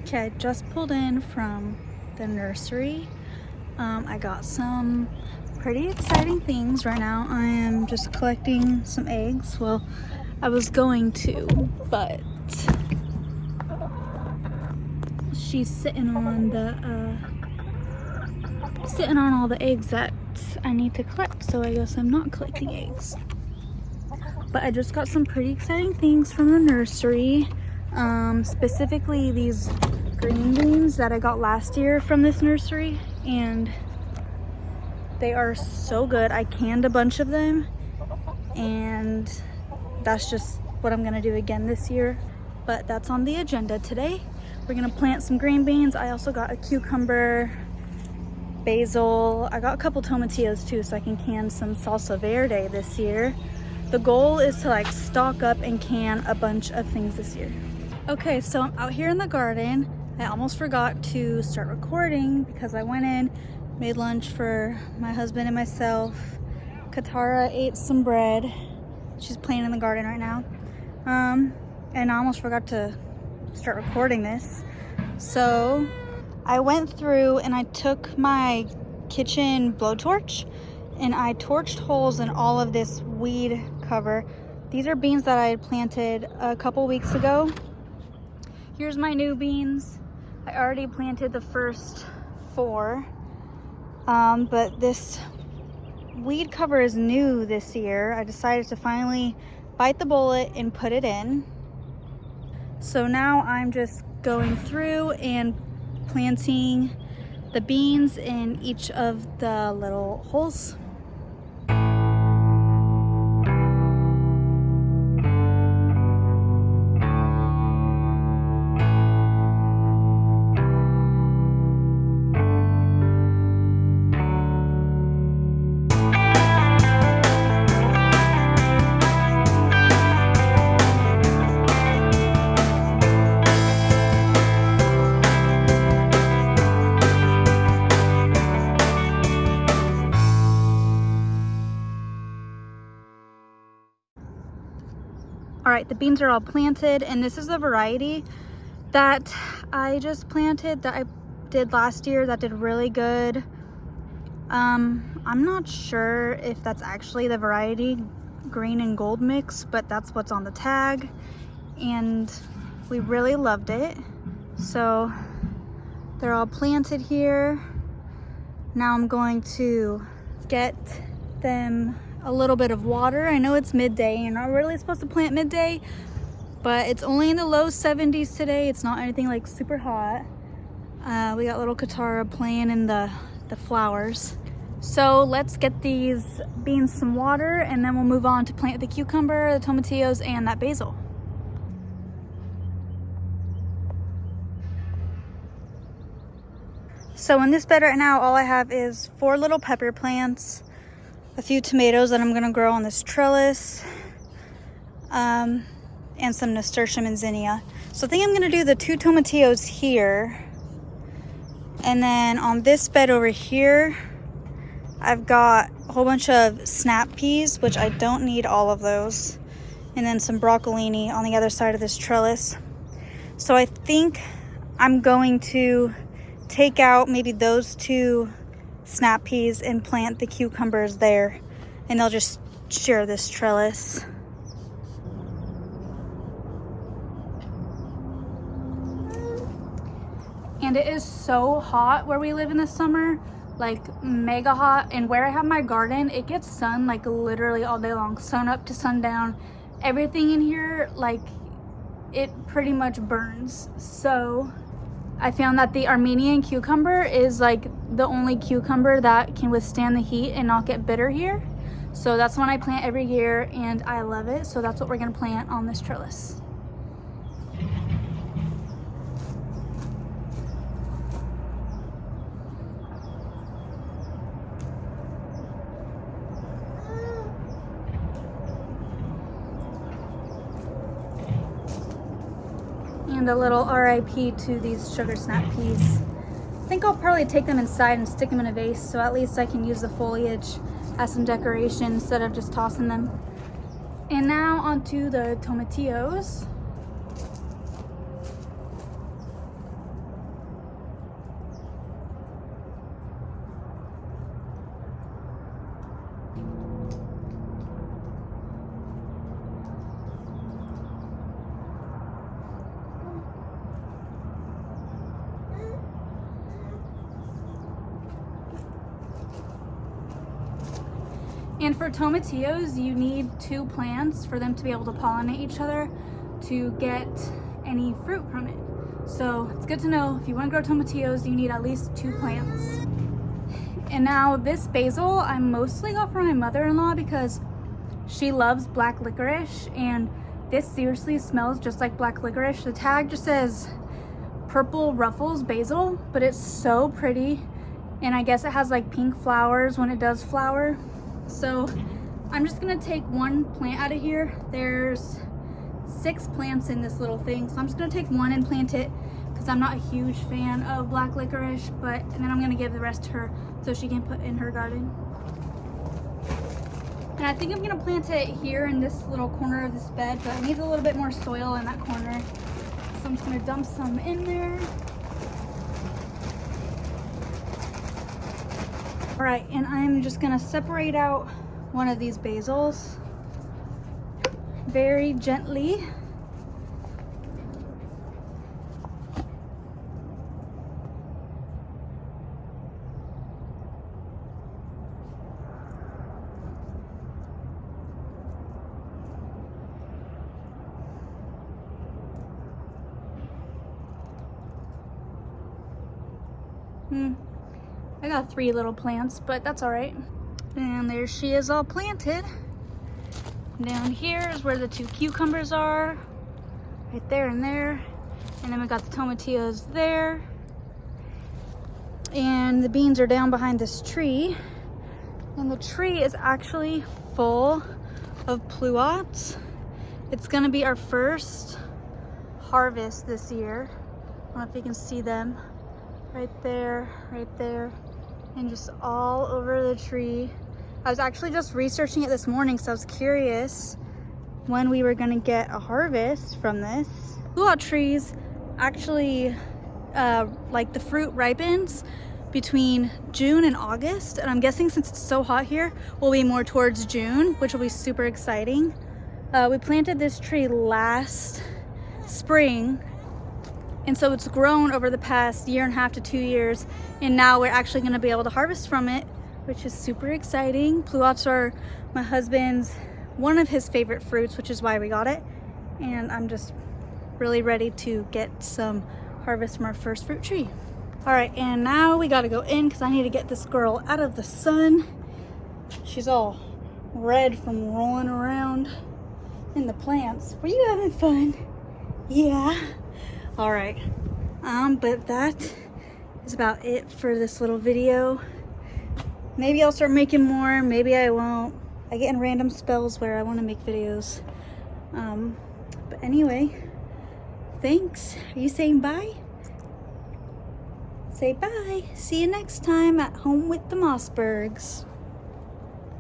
Okay, I just pulled in from the nursery. I got some pretty exciting things right now. I am just collecting some eggs. Well, I was going to, but she's sitting on all the eggs that I need to collect, so I guess I'm not collecting eggs. But I just got some pretty exciting things from the nursery. Specifically these green beans that I got last year from this nursery, and they are so good. I canned a bunch of them, and that's just what I'm gonna do again this year, but that's on the agenda today. We're gonna plant some green beans. I also got a cucumber, basil. I got a couple tomatillos too, so I can can some salsa verde this year. The goal is to like stock up and can a bunch of things this year. Okay, so I'm out here in the garden. I almost forgot to start recording because I went in, made lunch for my husband and myself. Katara ate some bread. She's playing in the garden right now. And I almost forgot to start recording this. So I went through and I took my kitchen blowtorch and I torched holes in all of this weed cover. These are beans that I had planted a couple weeks ago. Here's my new beans. I already planted the first 4, but this weed cover is new this year. I decided to finally bite the bullet and put it in. So now I'm just going through and planting the beans in each of the little holes. All right, the beans are all planted, and this is a variety that I just planted that I did last year that did really good. I'm not sure if that's actually the variety, green and gold mix, but that's what's on the tag, and we really loved it. So they're all planted here. Now I'm going to get them a little bit of water. I know it's midday. You're not really supposed to plant midday, but it's only in the low 70s today. It's not anything like super hot. We got little Katara playing in the flowers. So let's get these beans some water, and then we'll move on to plant the cucumber, the tomatillos, and that basil. So in this bed right now, all I have is 4 little pepper plants, a few tomatoes that I'm gonna grow on this trellis, and some nasturtium and zinnia. So I think I'm gonna do the 2 tomatillos here. And then on this bed over here, I've got a whole bunch of snap peas, which I don't need all of those. And then some broccolini on the other side of this trellis. So I think I'm going to take out maybe those 2 snap peas and plant the cucumbers there, and they'll just share this trellis. And it is so hot where we live in the summer, like mega hot. And where I have my garden, it gets sun like literally all day long, sun up to sundown. Everything in here, like, it pretty much burns. So I found that the Armenian cucumber is like the only cucumber that can withstand the heat and not get bitter here. So that's one I plant every year, and I love it. So that's what we're gonna plant on this trellis. And a little RIP to these sugar snap peas. I think I'll probably take them inside and stick them in a vase, so at least I can use the foliage as some decoration instead of just tossing them. And now onto the tomatillos. And for tomatillos, you need 2 plants for them to be able to pollinate each other to get any fruit from it. So it's good to know if you want to grow tomatillos, you need at least 2 plants. And now this basil, I mostly got from my mother-in-law because she loves black licorice, and this seriously smells just like black licorice. The tag just says purple ruffles basil, but it's so pretty. And I guess it has like pink flowers when it does flower. So I'm just gonna take 1 plant out of here. There's 6 plants in this little thing. So I'm just gonna take 1 and plant it because I'm not a huge fan of black licorice, and then I'm gonna give the rest to her so she can put in her garden. And I think I'm gonna plant it here in this little corner of this bed, but it needs a little bit more soil in that corner. So I'm just gonna dump some in there. All right, and I'm just gonna separate out one of these basils very gently. I got 3 little plants, but that's all right. And there she is, all planted. Down here is where the 2 cucumbers are, right there and there. And then we got the tomatillos there. And the beans are down behind this tree. And the tree is actually full of pluots. It's gonna be our first harvest this year. I don't know if you can see them. Right there, and just all over the tree. I was actually just researching it this morning, so I was curious when we were gonna get a harvest from this. Pluot trees actually, like the fruit ripens between June and August, and I'm guessing since it's so hot here, we'll be more towards June, which will be super exciting. We planted this tree last spring, and so it's grown over the past 1.5 to 2 years, and now we're actually gonna be able to harvest from it, which is super exciting. Pluots are my husband's, one of his favorite fruits, which is why we got it. And I'm just really ready to get some harvest from our first fruit tree. All right, and now we gotta go in because I need to get this girl out of the sun. She's all red from rolling around in the plants. Were you having fun? Yeah. All right, but that is about it for this little video. Maybe I'll start making more, maybe I won't. I get in random spells where I want to make videos. But anyway, thanks. Are you saying bye? Say bye. See you next time at Home with the Mossbergs.